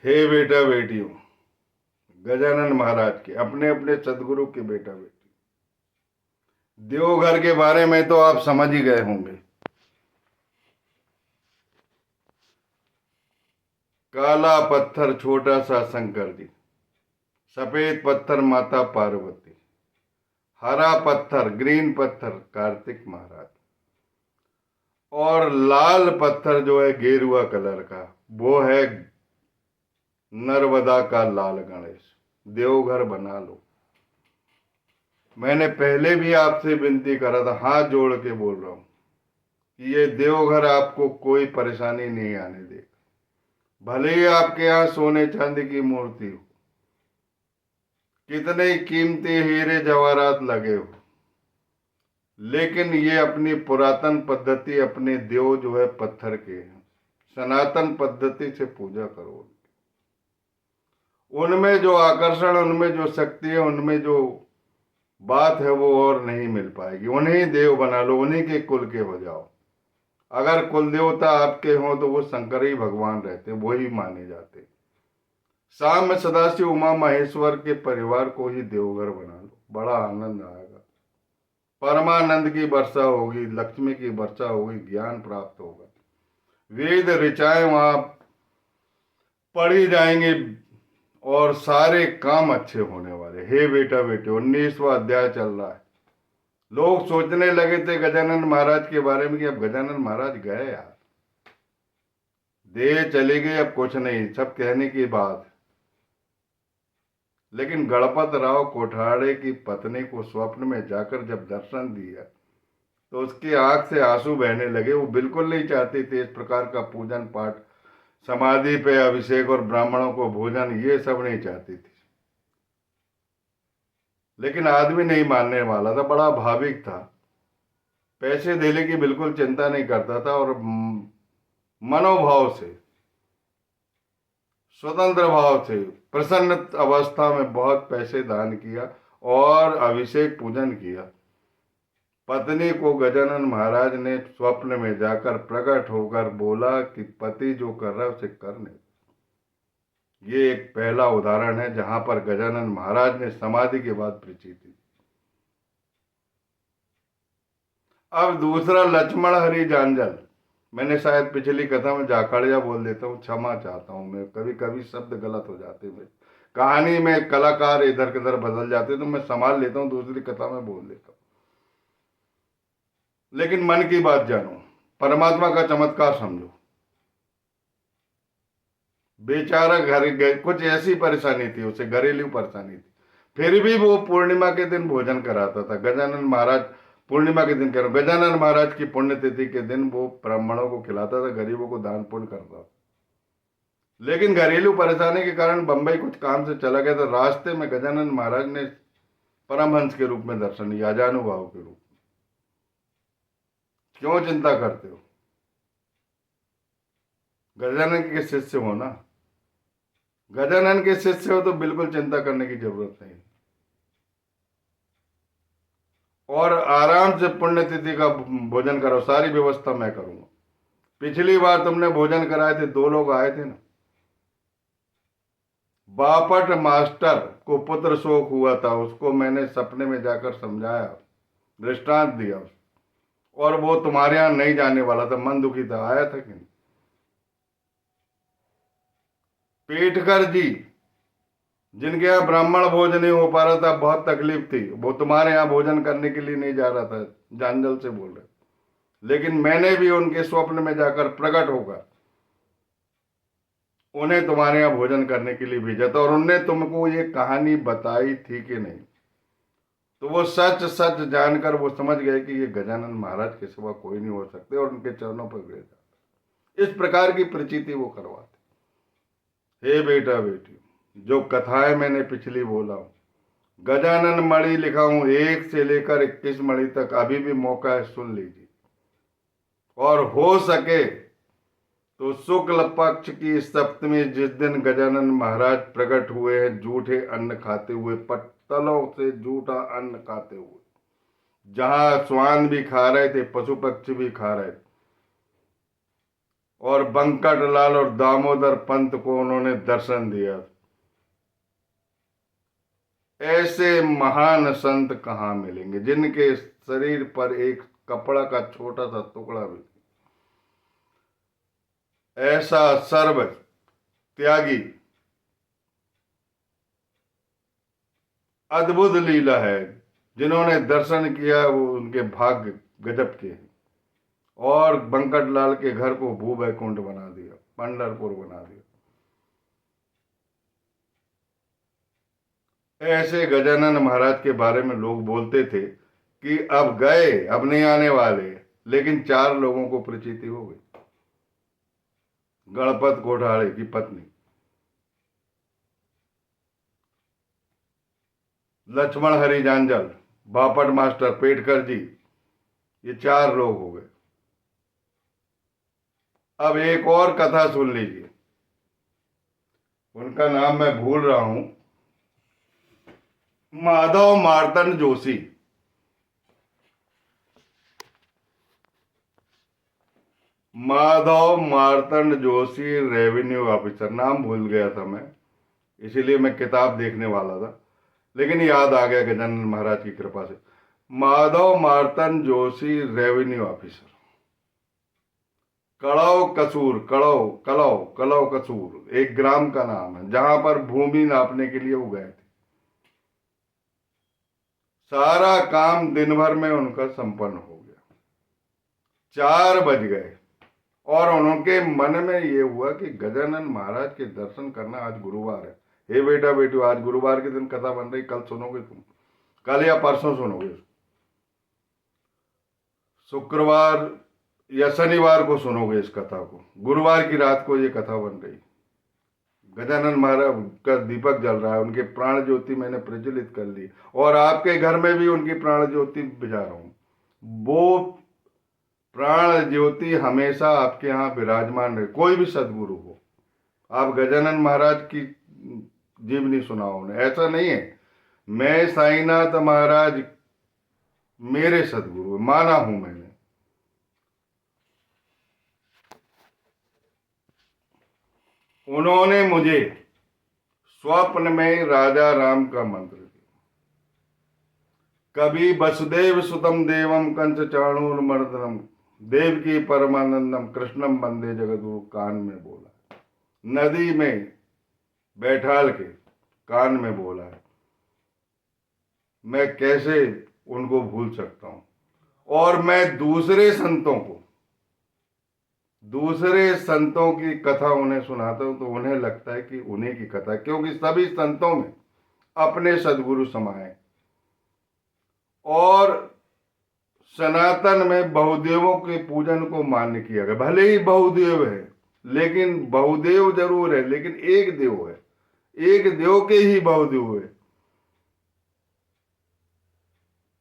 हे बेटा बेटियों, गजानन महाराज के अपने अपने सदगुरु के बेटा बेटी, देवघर के बारे में तो आप समझ ही गए होंगे। काला पत्थर छोटा सा शंकर जी, सफेद पत्थर माता पार्वती, हरा पत्थर ग्रीन पत्थर कार्तिक महाराज, और लाल पत्थर जो है गेरुआ कलर का, वो है नर्मदा का लाल गणेश। देवघर बना लो। मैंने पहले भी आपसे विनती करा था, हाथ जोड़ के बोल रहा हूं कि ये देवघर आपको कोई परेशानी नहीं आने देगा। भले ही आपके यहाँ सोने चांदी की मूर्ति हो, कितने ही कीमती हीरे जवाहरात लगे हो, लेकिन ये अपनी पुरातन पद्धति, अपने देव जो है पत्थर के हैं, सनातन पद्धति से पूजा करो। उनमें जो आकर्षण, उनमें जो शक्ति है, उनमें जो बात है, वो और नहीं मिल पाएगी। उन्हीं देव बना लो, उन्हीं के कुल के हो जाओ। अगर कुल देवता आपके हों तो वो शंकर ही भगवान रहते, वही माने जाते। शाम में सदाशिव उमा महेश्वर के परिवार को ही देवघर बना लो, बड़ा आनंद आएगा। परमानंद की वर्षा होगी, लक्ष्मी की वर्षा होगी, ज्ञान प्राप्त होगा, वेद ऋचाएं वहां पढ़ी जाएंगे और सारे काम अच्छे होने वाले। हे बेटा बेटे, 19वां अध्याय चल रहा है। लोग सोचने लगे थे गजानन महाराज के बारे में कि अब गजानन महाराज गए यार, देह चली गई, अब कुछ नहीं, सब कहने की बात। लेकिन गणपत राव कोठारे की पत्नी को स्वप्न में जाकर जब दर्शन दिया तो उसकी आंख से आंसू बहने लगे। वो बिल्कुल नहीं चाहती थी इस प्रकार का पूजन पाठ, समाधि पे अभिषेक और ब्राह्मणों को भोजन, ये सब नहीं चाहती थी। लेकिन आदमी नहीं मानने वाला था, बड़ा भाविक था, पैसे देने की बिल्कुल चिंता नहीं करता था, और मनोभाव से, स्वतंत्र भाव से, प्रसन्न अवस्था में बहुत पैसे दान किया और अभिषेक पूजन किया। पत्नी को गजानन महाराज ने स्वप्न में जाकर प्रकट होकर बोला कि पति जो कर रहा है उसे करने। ये एक पहला उदाहरण है जहां पर गजानन महाराज ने समाधि के बाद प्रचिति। अब दूसरा, लक्ष्मण हरि जांजल। मैंने शायद पिछली कथा में जाखड़िया बोल देता हूँ, क्षमा चाहता हूँ। मैं कभी कभी शब्द गलत हो जाते हैं, कहानी में कलाकार इधर किधर बदल जाते तो मैं संभाल लेता हूँ, दूसरी कथा में बोल देता हूँ। लेकिन मन की बात जानो, परमात्मा का चमत्कार समझो। बेचारा घर कुछ ऐसी परेशानी थी उसे, घरेलू परेशानी थी, फिर भी वो पूर्णिमा के दिन भोजन कराता था। गजानन महाराज पूर्णिमा के दिन कह रहा हूं, गजानन महाराज की पुण्यतिथि के दिन वो ब्राह्मणों को खिलाता था, गरीबों को दान पुण्य करता था। लेकिन घरेलू परेशानी के कारण बंबई कुछ काम से चला गया, तो रास्ते में गजानन महाराज ने परमहंस के रूप में दर्शन दिया, अजानुभाव के रूप में। क्यों चिंता करते हो? गजानन के शिष्य हो ना, गजानन के शिष्य हो तो बिल्कुल चिंता करने की जरूरत नहीं। और आराम से पुण्यतिथि का भोजन करो, सारी व्यवस्था मैं करूंगा। पिछली बार तुमने भोजन कराए थे, 2 लोग आए थे ना, बापट मास्टर को पुत्र शोक हुआ था, उसको मैंने सपने में जाकर समझाया, दृष्टांत दिया, और वो तुम्हारे यहां नहीं जाने वाला था, मन दुखी था, आया था कि नहीं? पेटकर जी, जिनके यहाँ ब्राह्मण भोजन नहीं हो पा रहा था, बहुत तकलीफ थी, वो तुम्हारे यहाँ भोजन करने के लिए नहीं जा रहा था, जांजल से बोल रहे। लेकिन मैंने भी उनके स्वप्न में जाकर प्रकट होकर उन्हें तुम्हारे यहाँ भोजन करने के लिए भेजा था, और उनने तुमको ये कहानी बताई थी कि नहीं? तो वो सच सच जानकर वो समझ गए कि ये गजानन महाराज के सिवा कोई नहीं हो सकते, और उनके चरणों पर गिर जाते। इस प्रकार की प्रचिति वो करवाते। हे बेटा बेटी, जो कथाएं मैंने पिछली बोला हूं, गजानन मणि लिखा हूं, 1 से लेकर 21 मणि तक, अभी भी मौका है, सुन लीजिए। और हो सके तो शुक्ल पक्ष की सप्तमी, जिस दिन गजानन महाराज प्रकट हुए हैं, झूठे अन्न खाते हुए, पत्तलों से झूठा अन्न खाते हुए, जहां श्वान भी खा रहे थे, पशु पक्षी भी खा रहे थे, और बंकटलाल और दामोदर पंत को उन्होंने दर्शन दिया। ऐसे महान संत कहाँ मिलेंगे जिनके शरीर पर एक कपड़ा का छोटा सा टुकड़ा भी। ऐसा सर्व त्यागी अद्भुत लीला है। जिन्होंने दर्शन किया वो उनके भाग्य गजब के हैं। और बंकटलाल के घर को भू वैकुंठ बना दिया, पंढरपुर बना दिया। ऐसे गजानन महाराज के बारे में लोग बोलते थे कि अब गए, अब नहीं आने वाले, लेकिन 4 लोगों को प्रचिति हो गई। गणपत घोटाले की पत्नी, लक्ष्मण हरि जांजल, बापट मास्टर पेटकर जी, ये 4 लोग हो गए। अब एक और कथा सुन लीजिए, उनका नाम मैं भूल रहा हूं। माधव मार्तंड जोशी। माधव मार्तंड जोशी रेवेन्यू ऑफिसर, नाम भूल गया था मैं, इसीलिए मैं किताब देखने वाला था, लेकिन याद आ गया गजानन महाराज की कृपा से। माधव मार्तंड जोशी रेवेन्यू ऑफिसर, कड़ौ कसूर, कड़ौ कलौ कलौ कसूर एक ग्राम का नाम है, जहां पर भूमि नापने के लिए वो गए थे। सारा काम दिन भर में उनका संपन्न हो गया। 4 बज गए और उनके मन में ये हुआ कि गजानन महाराज के दर्शन करना, आज गुरुवार है। हे बेटा बेटू, आज गुरुवार के दिन कथा बन रही, कल सुनोगे तुम, कल या परसों सुनोगे, शुक्रवार या शनिवार को सुनोगे इस कथा को। गुरुवार की रात को ये कथा बन रही। गजानन महाराज का दीपक जल रहा है, उनके प्राण ज्योति मैंने प्रज्वलित कर ली, और आपके घर में भी उनकी प्राण ज्योति बुझा रहा हूं। वो प्राण ज्योति हमेशा आपके यहाँ विराजमान रहे। कोई भी सदगुरु हो, आप गजानन महाराज की जीवनी सुनाओ उन्हें, ऐसा नहीं है मैं साईनाथ महाराज मेरे सदगुरु माना हूं मैंने। उन्होंने मुझे स्वप्न में राजा राम का मंत्र दिया। कभी वसुदेव सुतम देवम कंस चाणूरमर्दनम देवकी परमानंदम कृष्णम वंदे जगद्गुरु कान में बोला। नदी में बैठाल के कान में बोला है। मैं कैसे उनको भूल सकता हूं। और मैं दूसरे संतों की कथा उन्हें सुनाता हूं तो उन्हें लगता है कि उन्हीं की कथा, क्योंकि सभी संतों में अपने सदगुरु समाये। और सनातन में बहुदेवों के पूजन को मान्य किया गया। भले ही बहुदेव है, लेकिन बहुदेव जरूर है, लेकिन एक देव है, एक देव के ही बहुदेव है।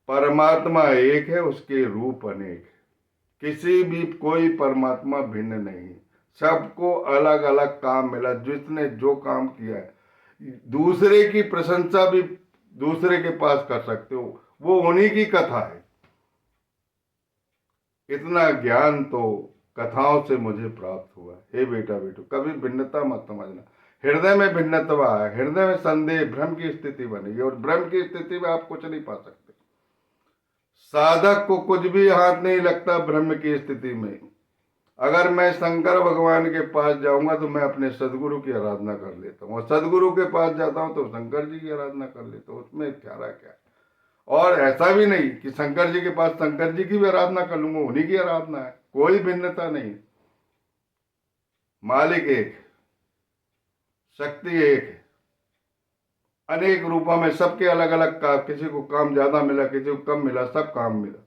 परमात्मा एक है, उसके रूप अनेक है। किसी भी कोई परमात्मा भिन्न नहीं, सबको अलग अलग काम मिला। जिसने जो काम किया है, दूसरे की प्रशंसा भी दूसरे के पास कर सकते हो, वो उन्हीं की कथा है। इतना ज्ञान तो कथाओं से मुझे प्राप्त हुआ। हे बेटा बेटू, कभी भिन्नता मत समझना। हृदय में भिन्नता है, हृदय में संदेह भ्रम की स्थिति बनेगी, और भ्रम की स्थिति में आप कुछ नहीं पा सकते। साधक को कुछ भी हाथ नहीं लगता ब्रह्म की स्थिति में। अगर मैं शंकर भगवान के पास जाऊंगा तो मैं अपने सदगुरु की आराधना कर लेता हूँ, और सदगुरु के पास जाता हूं तो शंकर जी की आराधना कर लेता हूँ। उसमें क्या रहा क्या। और ऐसा भी नहीं कि शंकर जी के पास शंकर जी की भी आराधना कर लूंगा, उन्हीं की आराधना है, कोई भिन्नता नहीं। मालिक एक, शक्ति एक है, अनेक रूपों में, सबके अलग अलग काम। किसी को काम ज्यादा मिला, किसी को कम मिला, सब काम मिला।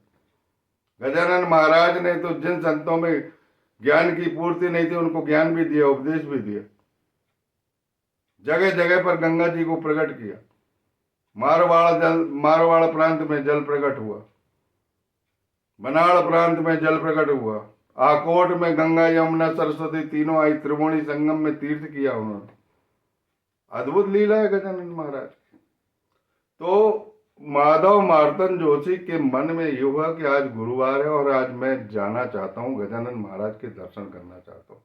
गजानन महाराज ने तो जिन संतों में ज्ञान की पूर्ति नहीं थी उनको ज्ञान भी दिया, उपदेश भी दिया। जगह जगह पर गंगा जी को प्रकट किया। मारवाड़ प्रांत में जल प्रकट हुआ, बनाड़ प्रांत में जल प्रकट हुआ, आकोट में गंगा यमुना सरस्वती तीनों आई, त्रिवेणी संगम में तीर्थ किया उन्होंने। अद्भुत लीला है गजानन महाराज की। तो माधव मार्तन जोशी के मन में ये हुआ कि आज गुरुवार है और आज मैं जाना चाहता हूँ, गजानन महाराज के दर्शन करना चाहता हूँ।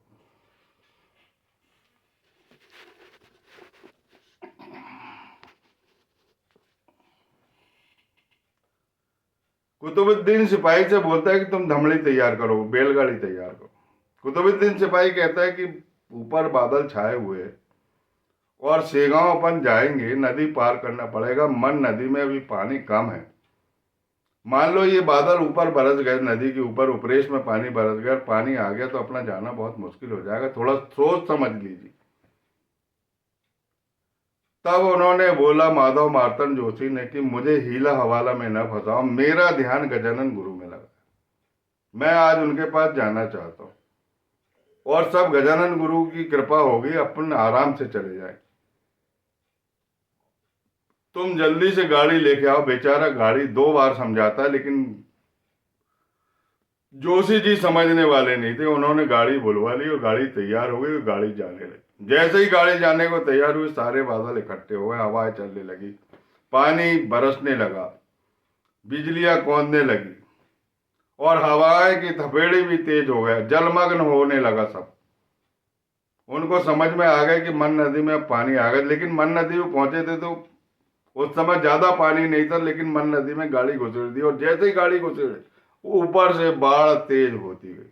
कुतुबुद्दीन सिपाही से बोलता है कि तुम धमली तैयार करो, बैलगाड़ी तैयार करो। कुतुबुद्दीन सिपाही कहता है कि ऊपर बादल छाए हुए और सेगांव अपन जाएंगे, नदी पार करना पड़ेगा, मन नदी में अभी पानी कम है। मान लो ये बादल ऊपर बरस गए, नदी के ऊपर उपरेश में पानी बरस गया, पानी आ गया तो अपना जाना बहुत मुश्किल हो जाएगा, थोड़ा सोच समझ लीजिए। तब उन्होंने बोला माधव मार्तन जोशी ने कि मुझे हीला हवाला में न फंसाओ, मेरा ध्यान गजानन गुरु में लगा, मैं आज उनके पास जाना चाहता हूं और सब गजानन गुरु की कृपा होगी, अपन आराम से चले जाए। तुम जल्दी से गाड़ी लेके आओ। बेचारा गाड़ी 2 बार समझाता है लेकिन जोशी जी समझने वाले नहीं थे। उन्होंने गाड़ी बुलवा ली और गाड़ी तैयार हो गई और गाड़ी जाने लगी। जैसे ही गाड़ी जाने को तैयार हुई, सारे बादल इकट्ठे हो गए, हवाएं चलने लगी, पानी बरसने लगा, बिजलियां कौंधने लगी और हवाएं की थपेड़ी भी तेज हो गया, जलमग्न होने लगा सब। उनको समझ में आ गया कि मन नदी में पानी आ गया, लेकिन मन नदी में पहुंचे थे तो उस समय ज्यादा पानी नहीं था, लेकिन मन नदी में गाड़ी घुसेड़ दी और जैसे ही गाड़ी घुसेड़े ऊपर से बाढ़ तेज होती गई।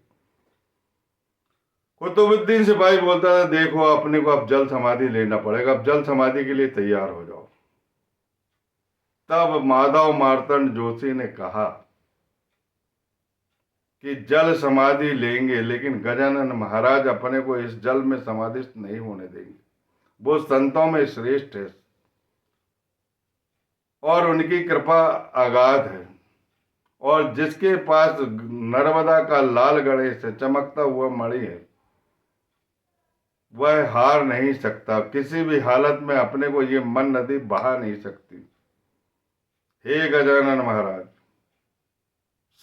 कुतुबुद्दीन सिपाही बोलता था देखो अपने को अब जल समाधि लेना पड़ेगा, अब जल समाधि के लिए तैयार हो जाओ। तब माधव मार्तंड जोशी ने कहा कि जल समाधि लेंगे लेकिन गजानन महाराज अपने को इस जल में समाधिस्थ नहीं होने देंगे, वो संतों में श्रेष्ठ है और उनकी कृपा अगाध है और जिसके पास नर्मदा का लाल गणेश है, चमकता हुआ मणि है, वह हार नहीं सकता, किसी भी हालत में अपने को ये मन नदी बहा नहीं सकती। हे गजानन महाराज,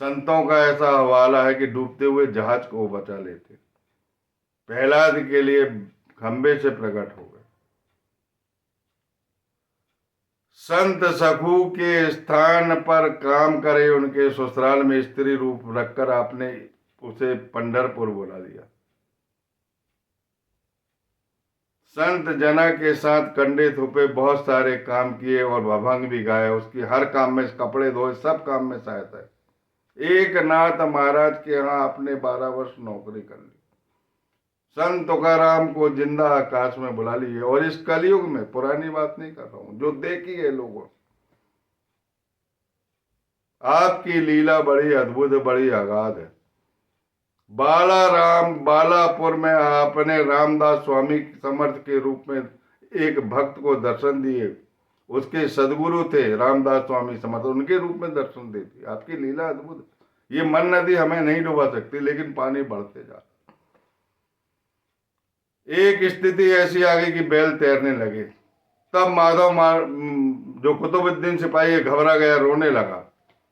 संतों का ऐसा हवाला है कि डूबते हुए जहाज को बचा लेते। प्रहलाद के लिए खंबे से प्रकट हो गए। संत सखू के स्थान पर काम करे, उनके ससुराल में स्त्री रूप रखकर आपने उसे पंढरपुर बुला लिया। संत जना के साथ कंडे थुपे, बहुत सारे काम किए और अभंग भी गाया, उसकी हर काम में, कपड़े धोए, सब काम में सहायता है। एक नाथ महाराज के यहाँ आपने 12 वर्ष नौकरी कर ली। संत तुकाराम को जिंदा आकाश में बुला लिए और इस कलयुग में, पुरानी बात नहीं कर रहा हूं, जो देखी है लोगों, आपकी लीला बड़ी अद्भुत, बड़ी अगाध है। बालापुर में आपने रामदास स्वामी समर्थ के रूप में एक भक्त को दर्शन दिए, उसके सदगुरु थे रामदास स्वामी समर्थ, उनके रूप में दर्शन देती। आपकी लीला अद्भुत। ये मन नदी हमें नहीं डुबा सकती, लेकिन पानी बढ़ते जा। एक स्थिति ऐसी आ गई कि बैल तैरने लगे। तब जो कुतुबुद्दीन सिपाही घबरा गया, रोने लगा,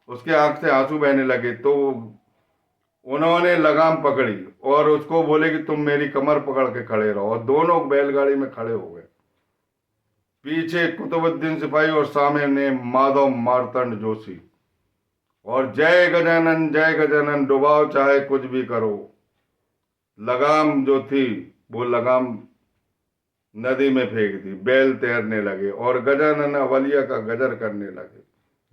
उसके आंख से आंसू बहने लगे। तो उन्होंने लगाम पकड़ी और उसको बोले कि तुम मेरी कमर पकड़ के खड़े रहो, और दोनों बैलगाड़ी में खड़े हो गए। पीछे कुतुबुद्दीन सिपाही और सामने माधव मार्तंड जोशी। और जय गजानन, डुबाओ चाहे कुछ भी करो। लगाम जो थी वो लगाम नदी में फेंक दी, बैल तैरने लगे और गजानन अवलिया का गजर करने लगे।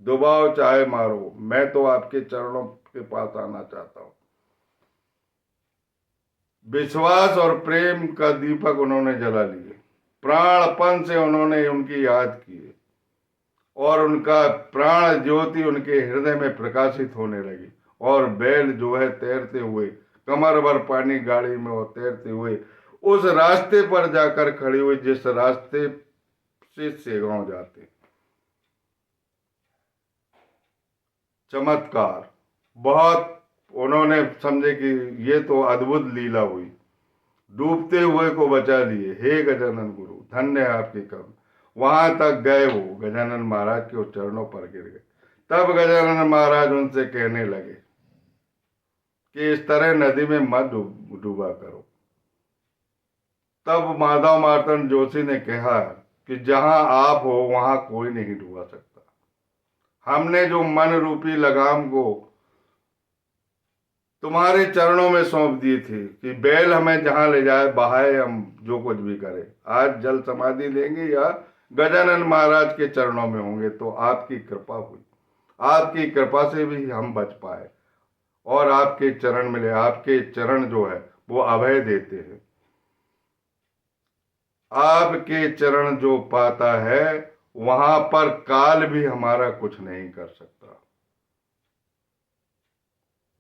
डुबाओ चाहे मारो, मैं तो आपके चरणों के पास आना चाहता हूं। विश्वास और प्रेम का दीपक उन्होंने जला लिए, प्राणपन से उन्होंने उनकी याद की और उनका प्राण ज्योति उनके हृदय में प्रकाशित होने लगी। और बैल जो है तैरते हुए, कमर भर पानी गाड़ी में और तैरते हुए उस रास्ते पर जाकर खड़ी हुई जिस रास्ते से सेगांव जाते। चमत्कार। बहुत उन्होंने समझे कि ये तो अद्भुत लीला हुई, डूबते हुए को बचा लिए। हे गजानन गुरु, धन्य है आपकी कर्म। वहां तक गए, वो गजानन महाराज के चरणों पर गिर गए। तब गजानन महाराज उनसे कहने लगे कि इस तरह नदी में मत डूबा करो। तब माधव मार्तंड जोशी ने कहा कि जहां आप हो वहां कोई नहीं डूबा सकता। हमने जो मन रूपी लगाम को तुम्हारे चरणों में सौंप दिए थे कि बैल हमें जहां ले जाए बहाए, हम जो कुछ भी करें। आज जल समाधि लेंगे या गजानन महाराज के चरणों में होंगे, तो आपकी कृपा हुई। आपकी कृपा से भी हम बच पाए और आपके चरण मिले। आपके चरण जो है वो अभय देते हैं। आपके चरण जो पाता है वहां पर काल भी हमारा कुछ नहीं कर सकता।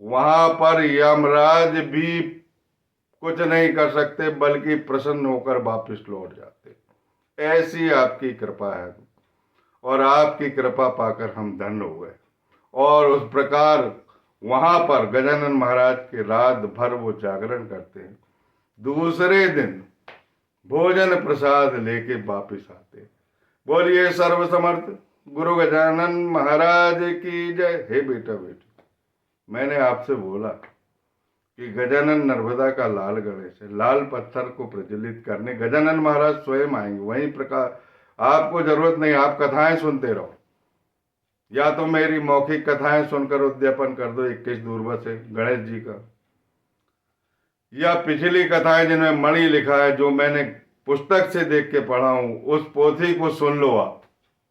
वहां पर यमराज भी कुछ नहीं कर सकते, बल्कि प्रसन्न होकर वापस लौट जाते। ऐसी आपकी कृपा है और आपकी कृपा पाकर हम धन्य हो गए। और उस प्रकार वहां पर गजानन महाराज के रात भर वो जागरण करते हैं। दूसरे दिन भोजन प्रसाद लेके वापिस आते। बोलिए सर्वसमर्थ गुरु गजानन महाराज की जय। हे बेटा बेटी, मैंने आपसे बोला कि गजानन नर्मदा का लाल गणेश है। लाल पत्थर को प्रज्वलित करने गजानन महाराज स्वयं आएंगे। वहीं प्रकार आपको जरूरत नहीं, आप कथाएं सुनते रहो, या तो मेरी मौखिक कथाएं सुनकर उद्यापन कर दो 21 दूर्वा से गणेश जी का, या पिछली कथाएं जिनमें मणि लिखा है, जो मैंने पुस्तक से देख के पढ़ा हूं, उस पोथी को सुन लो आप,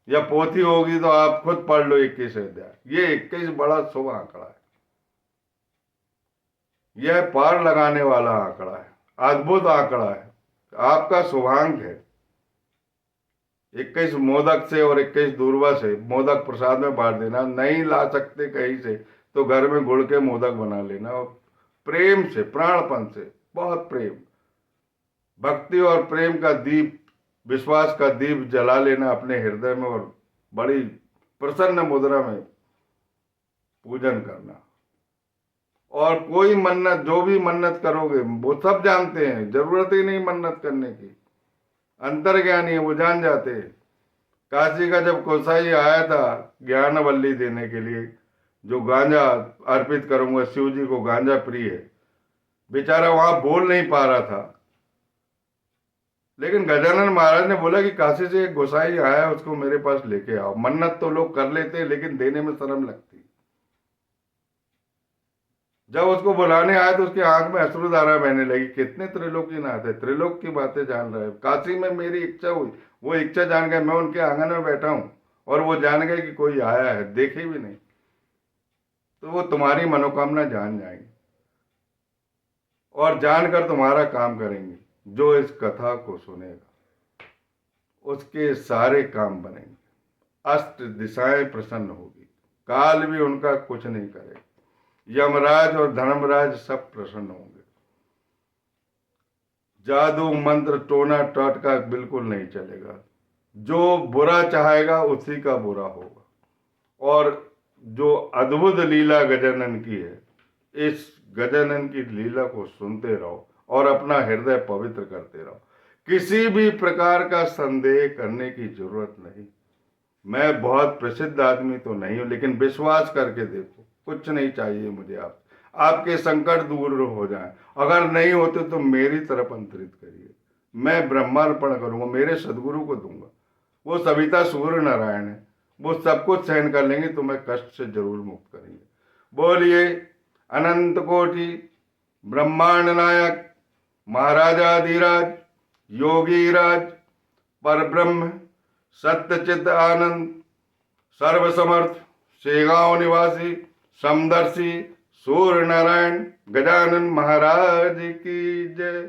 या पोथी होगी तो आप खुद पढ़ लो 21 अध्याय। ये 21 बड़ा शुभ आंकड़ा है। यह पार लगाने वाला आंकड़ा है, अद्भुत आंकड़ा है, आपका शुभांक है। 21 मोदक से और 21 दूर्वा से मोदक प्रसाद में बांट देना। नहीं ला सकते कहीं से तो घर में गुड़ के मोदक बना लेना, और प्रेम से, प्राणपन से, बहुत प्रेम, भक्ति और प्रेम का दीप, विश्वास का दीप जला लेना अपने हृदय में, और बड़ी प्रसन्न मुद्रा में पूजन करना। और कोई मन्नत, जो भी मन्नत करोगे वो सब जानते हैं, जरूरत ही नहीं मन्नत करने की, अंतर्ज्ञानी है, वो जान जाते हैं। काशी का जब गोसाई आया था ज्ञानवल्ली देने के लिए, जो गांजा अर्पित करूंगा, शिव जी को गांजा प्रिय है, बेचारा वहां बोल नहीं पा रहा था, लेकिन गजानन महाराज ने बोला कि काशी से एक गोसाई आया, उसको मेरे पास लेके आओ। मन्नत तो लोग कर लेते हैं लेकिन देने में शर्म लगती। जब उसको बुलाने आए तो उसकी आंख में अश्रुधारा बहने लगी। कितने त्रिलोकीनाथ है, त्रिलोक की बातें जान रहे हैं। काशी में मेरी इच्छा हुई, वो इच्छा जान गए। मैं उनके आंगन में बैठा हूं और वो जान गए कि कोई आया है, देखे भी नहीं। तो वो तुम्हारी मनोकामना जान जाएंगे और जानकर तुम्हारा काम करेंगे। जो इस कथा को सुनेगा उसके सारे काम बनेंगे, अष्ट दिशाएं प्रसन्न होगी, काल भी उनका कुछ नहीं करेगा, यमराज और धर्मराज सब प्रसन्न होंगे। जादू मंत्र टोना टोटका बिल्कुल नहीं चलेगा। जो बुरा चाहेगा उसी का बुरा होगा। और जो अद्भुत लीला गजानन की है, इस गजानन की लीला को सुनते रहो और अपना हृदय पवित्र करते रहो। किसी भी प्रकार का संदेह करने की जरूरत नहीं। मैं बहुत प्रसिद्ध आदमी तो नहीं हूं, लेकिन विश्वास करके देखो, कुछ नहीं चाहिए मुझे आपके संकट दूर हो जाएं। अगर नहीं होते तो मेरी तरफ अंतरित करिए, मैं ब्रह्मार्पण करूंगा, मेरे सदगुरु को दूंगा। वो सविता सूर्य नारायण है, वो सब कुछ सहन कर लेंगे, तुम्हें कष्ट से जरूर मुक्त करेंगे। बोलिए अनंत कोटि ब्रह्मांड नायक महाराजाधिराज योगीराज परब्रह्म सत्यचित आनंद सर्वसमर्थ शेगांव निवासी समदर्शी सूर्य नारायण गजानन महाराज की जय।